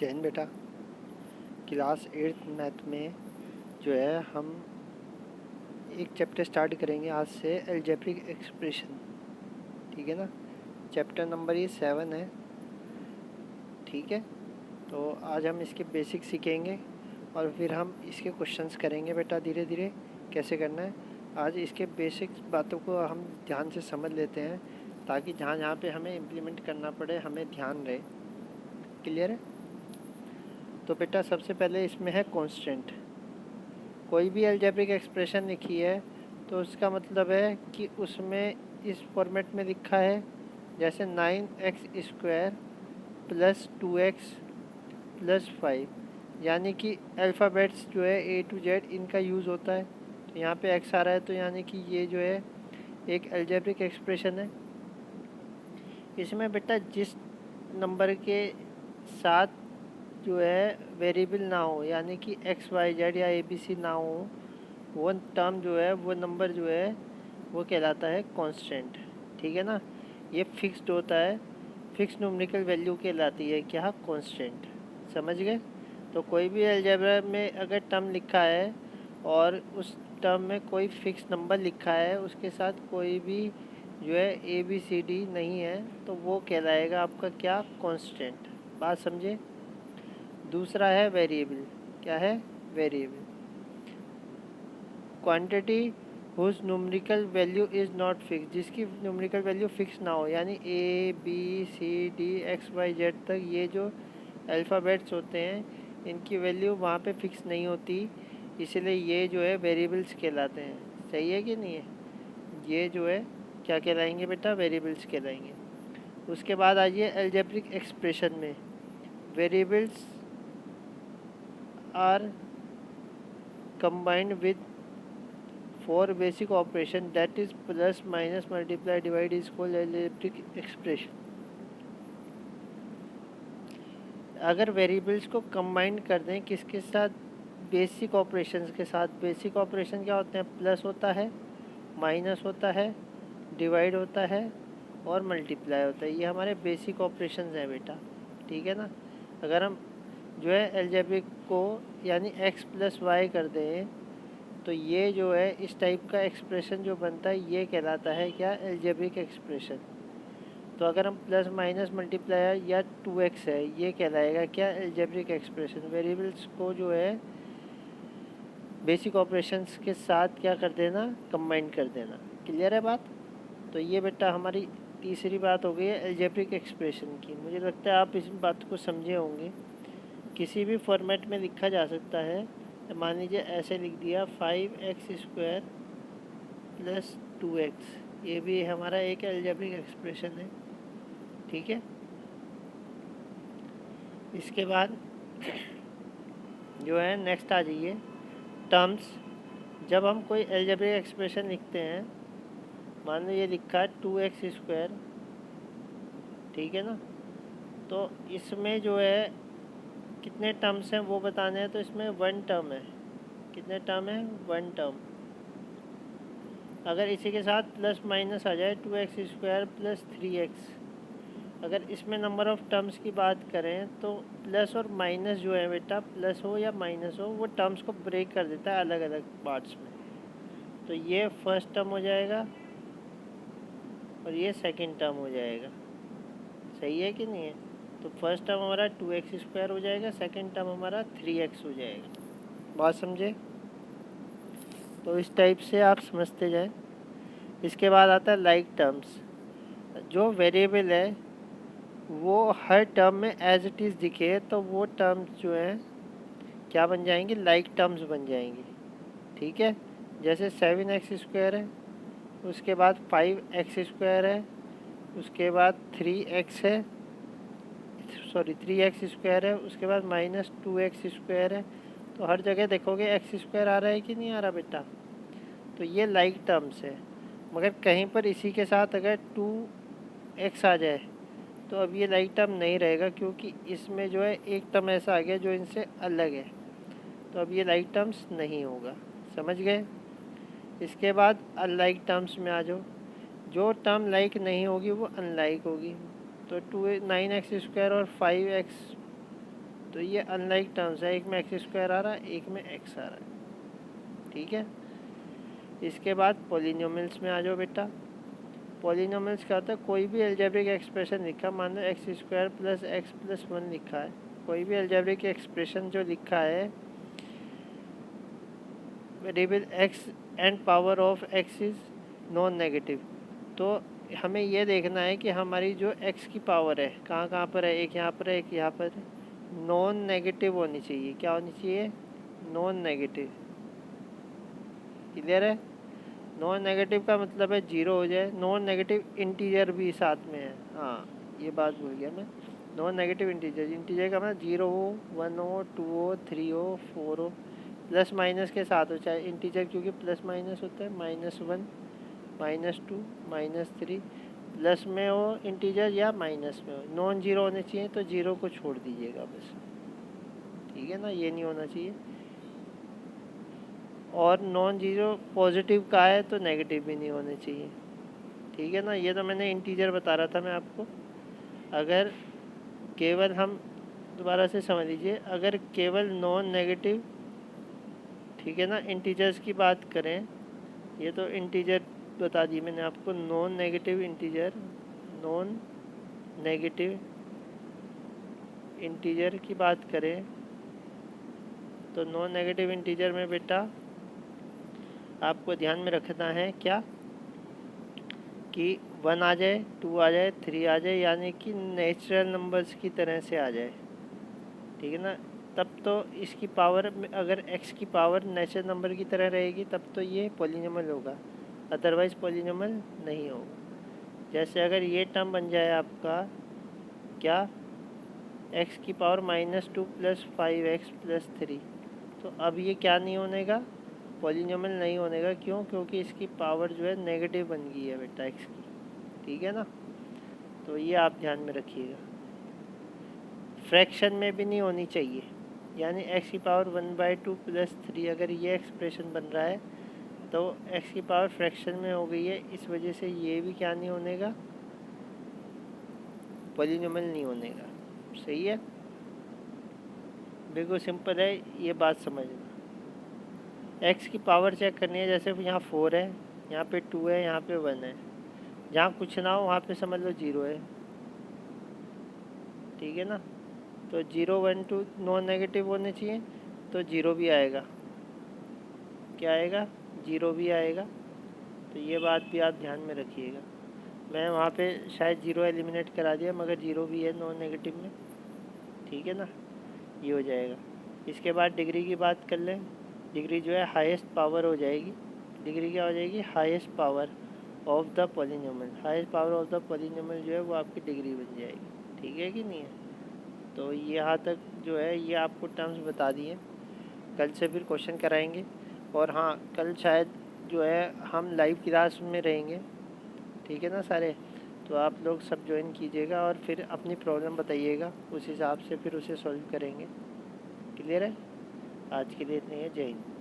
जैन बेटा, class 8th math में जो है हम एक चैप्टर स्टार्ट करेंगे आज से, अलजेब्रिक एक्सप्रेशन। ठीक है ना। चैप्टर नंबर ये 7 है। ठीक है, तो आज हम इसके बेसिक सीखेंगे और फिर हम इसके क्वेश्चंस करेंगे बेटा धीरे धीरे कैसे करना है। आज इसके बेसिक बातों को हम ध्यान से समझ लेते हैं ताकि जहाँ जहाँ पे हमें इम्प्लीमेंट करना पड़े हमें ध्यान रहे। क्लियर है। तो बेटा सबसे पहले इसमें है कांस्टेंट। कोई भी अलजेब्रिक एक्सप्रेशन लिखी है तो उसका मतलब है कि उसमें इस फॉर्मेट में लिखा है, जैसे 9x² + 2x + 5, यानी कि अल्फ़ाबेट्स जो है A to Z इनका यूज़ होता है। तो यहाँ पे x आ रहा है तो यानी कि ये जो है एक अलजेब्रिक एक्सप्रेशन है। इसमें बेटा जिस नंबर के साथ जो है वेरिएबल ना हो, यानी कि XYZ या ABC ना हो, वो टर्म जो है वो नंबर जो है वो कहलाता है कांस्टेंट। ठीक है ना। ये फिक्स्ड होता है, फिक्स न्यूमेरिकल वैल्यू कहलाती है क्या, कांस्टेंट। समझ गए। तो कोई भी अलजेब्रा में अगर टर्म लिखा है और उस टर्म में कोई फिक्स नंबर लिखा है, उसके साथ कोई भी जो है ABCD नहीं है, तो वो कहलाएगा आपका क्या, कांस्टेंट। बात समझे। दूसरा है वेरिएबल। क्या है, variable. Quantity whose numerical value is not fix, जिसकी न्यूमेरिकल वैल्यू फिक्स ना हो, यानी ABCD XYZ तक ये जो अल्फ़ाबेट्स होते हैं इनकी वैल्यू वहाँ पे फिक्स नहीं होती, इसलिए ये जो है वेरिएबल्स कहलाते हैं। सही है कि नहीं है। ये जो है क्या कहलाएंगे बेटा, वेरिएबल्स कहलाएंगे। उसके बाद आइए अलजेब्रिक एक्सप्रेशन में। Variables are combined with 4 basic operation, that is plus, minus, multiply, divide is called algebraic expression। अगर वेरिएबल्स को कंबाइन कर दें किसके साथ, बेसिक ऑपरेशंस के साथ। बेसिक ऑपरेशन क्या होते हैं, प्लस होता है, माइनस होता है, डिवाइड होता है और मल्टीप्लाई होता है। ये हमारे बेसिक ऑपरेशंस हैं बेटा। ठीक है ना। अगर हम जो है अलजेब्रिक को यानी x + y कर दें तो ये जो है इस टाइप का एक्सप्रेशन जो बनता है ये कहलाता है क्या, अलजेब्रिक एक्सप्रेशन। तो अगर हम प्लस माइनस मल्टीप्लाई या 2x है, ये कहलाएगा क्या, अलजेब्रिक एक्सप्रेशन। वेरिएबल्स को जो है बेसिक ऑपरेशंस के साथ क्या कर देना, कंबाइन कर देना। क्लियर है बात। तो ये बेटा हमारी तीसरी बात हो गई है अलजेब्रिक एक्सप्रेशन की। मुझे लगता है आप इस बात को समझे होंगे। किसी भी फॉर्मेट में लिखा जा सकता है। मान लीजिए ऐसे लिख दिया 5x² + 2x, ये भी हमारा एक अलजेब्रिक एक्सप्रेशन है। ठीक है। इसके बाद जो है नेक्स्ट आ जाइए टर्म्स। जब हम कोई अलजेब्रिक एक्सप्रेशन लिखते हैं, मान लो ये लिखा है 2x²। ठीक है ना। तो इसमें जो है कितने टर्म्स हैं वो बताने हैं, तो इसमें 1 टर्म है। कितने टर्म है, 1 टर्म। अगर इसी के साथ प्लस माइनस आ जाए 2x² + 3x, अगर इसमें नंबर ऑफ़ टर्म्स की बात करें तो प्लस और माइनस जो है बेटा, प्लस हो या माइनस हो, वो टर्म्स को ब्रेक कर देता है अलग अलग पार्ट्स में। तो ये फर्स्ट टर्म हो जाएगा और ये सेकंड टर्म हो जाएगा। सही है कि नहीं है। तो फर्स्ट टर्म हमारा 2x² हो जाएगा, सेकंड टर्म हमारा 3x हो जाएगा। बात समझे। तो इस टाइप से आप समझते जाएं। इसके बाद आता है लाइक टर्म्स। जो वेरिएबल है वो हर टर्म में एज इट इज़ दिखे तो वो टर्म्स जो हैं क्या बन जाएंगी, लाइक टर्म्स बन जाएंगी। ठीक है। जैसे 7x² है, उसके बाद 5x² है, उसके बाद 3x है, सॉरी 3x² है, उसके बाद -2x² है। तो हर जगह देखोगे x² आ रहा है कि नहीं आ रहा बेटा। तो ये लाइक टर्म्स है। मगर कहीं पर इसी के साथ अगर 2x आ जाए तो अब ये लाइक टर्म नहीं रहेगा, क्योंकि इसमें जो है एक टर्म ऐसा आ गया जो इनसे अलग है, तो अब ये लाइक टर्म्स नहीं होगा। समझ गए। इसके बाद अनलाइक टर्म्स में आ जाओ। जो टर्म लाइक नहीं होगी वो अनलाइक होगी। तो 9x² और 5x तो ये अनलाइक टर्म्स है, एक में एक्स स्क्वायर आ रहा है, एक में एक्स आ रहा है, ठीक है। इसके बाद पॉलिनोमियल्स में आ जाओ बेटा। पॉलिनोमियल्स क्या होता है, कोई भी अलजेब्रिक एक्सप्रेशन लिखा, मान लो X square plus X plus 1 लिखा है, कोई भी अलजेब्रिक एक्सप्रेशन जो लिखा है variable x and power of x is non negative, तो हमें ये देखना है कि हमारी जो एक्स की पावर है कहाँ कहाँ पर है, एक यहाँ पर है, एक यहाँ पर है, नॉन नेगेटिव होनी चाहिए। क्या होनी चाहिए, नॉन नेगेटिव। क्लियर है, नॉन नेगेटिव का मतलब है जीरो हो जाए, नॉन नेगेटिव इंटीजर भी साथ में है, हाँ ये बात भूल गया मैं। नॉन नेगेटिव इंटीजर, इंटीजर का मतलब 0 हो, 1 हो, 2 हो, 3 हो, 4 हो, प्लस माइनस के साथ हो, चाहे इंटीजर क्योंकि प्लस माइनस होता है, -1, -2, -3, प्लस में हो इंटीजर या माइनस में हो, नॉन जीरो होने चाहिए, तो जीरो को छोड़ दीजिएगा बस, ठीक है ना, ये नहीं होना चाहिए। और नॉन जीरो पॉजिटिव का है तो नेगेटिव भी नहीं होने चाहिए, ठीक है ना। ये तो मैंने इंटीजर बता रहा था मैं आपको। अगर केवल हम दोबारा से समझ लीजिए, अगर केवल नॉन नेगेटिव, ठीक है ना, इंटीजर्स की बात करें, ये तो इंटीजर बता दी मैंने आपको, non negative integer, non negative integer की बात करें तो नॉन नेगेटिव इंटीजर में बेटा आपको ध्यान में रखना है क्या, कि 1 आ जाए, 2 आ जाए, 3 आ जाए, यानी कि नेचुरल नंबर्स की तरह से आ जाए, ठीक है ना। तब तो इसकी पावर, अगर x की पावर नेचुरल नंबर की तरह रहेगी तब तो ये पॉलिनोमियल होगा, अदरवाइज़ पॉलिनोमियल नहीं होगा। जैसे अगर ये टर्म बन जाए आपका क्या, x की पावर -2 + 5x + 3, तो अब ये क्या नहीं होने का, पॉलिनोमियल नहीं होने का। क्यों, क्योंकि इसकी पावर जो है नेगेटिव बन गई है बेटा x की, ठीक है ना। तो ये आप ध्यान में रखिएगा। फ्रैक्शन में भी नहीं होनी चाहिए, यानी x की पावर 1/2 + 3, अगर ये एक्सप्रेशन बन रहा है तो x की पावर फ्रैक्शन में हो गई है, इस वजह से ये भी क्या नहीं होने का, पॉलिनोमियल नहीं होने का। सही है, बिल्कुल सिंपल है, ये बात समझना। x की पावर चेक करनी है, जैसे यहाँ 4 है, यहाँ पे 2 है, यहाँ पे 1 है, जहाँ कुछ ना हो वहाँ पे समझ लो 0 है, ठीक है ना। तो 0, 1, 2 नॉन नेगेटिव होने चाहिए, तो 0 भी आएगा, क्या आएगा, 0 भी आएगा। तो ये बात भी आप ध्यान में रखिएगा। मैं वहाँ पे शायद 0 एलिमिनेट करा दिया, मगर 0 भी है नॉन नेगेटिव में, ठीक है ना, ये हो जाएगा। इसके बाद डिग्री की बात कर लें, डिग्री जो है हाईएस्ट पावर हो जाएगी, डिग्री क्या हो जाएगी, highest power of the polynomial, highest power of the polynomial जो है वो आपकी डिग्री बन जाएगी, ठीक है कि नहीं है। तो यहाँ तक जो है ये आपको टर्म्स बता दिए, कल से फिर क्वेश्चन कराएंगे। और हाँ, कल शायद जो है हम लाइव क्लास में रहेंगे, ठीक है ना सारे, तो आप लोग सब ज्वाइन कीजिएगा और फिर अपनी प्रॉब्लम बताइएगा, उस हिसाब से फिर उसे सॉल्व करेंगे। क्लियर है, आज के लिए इतनी है, जय हिंद।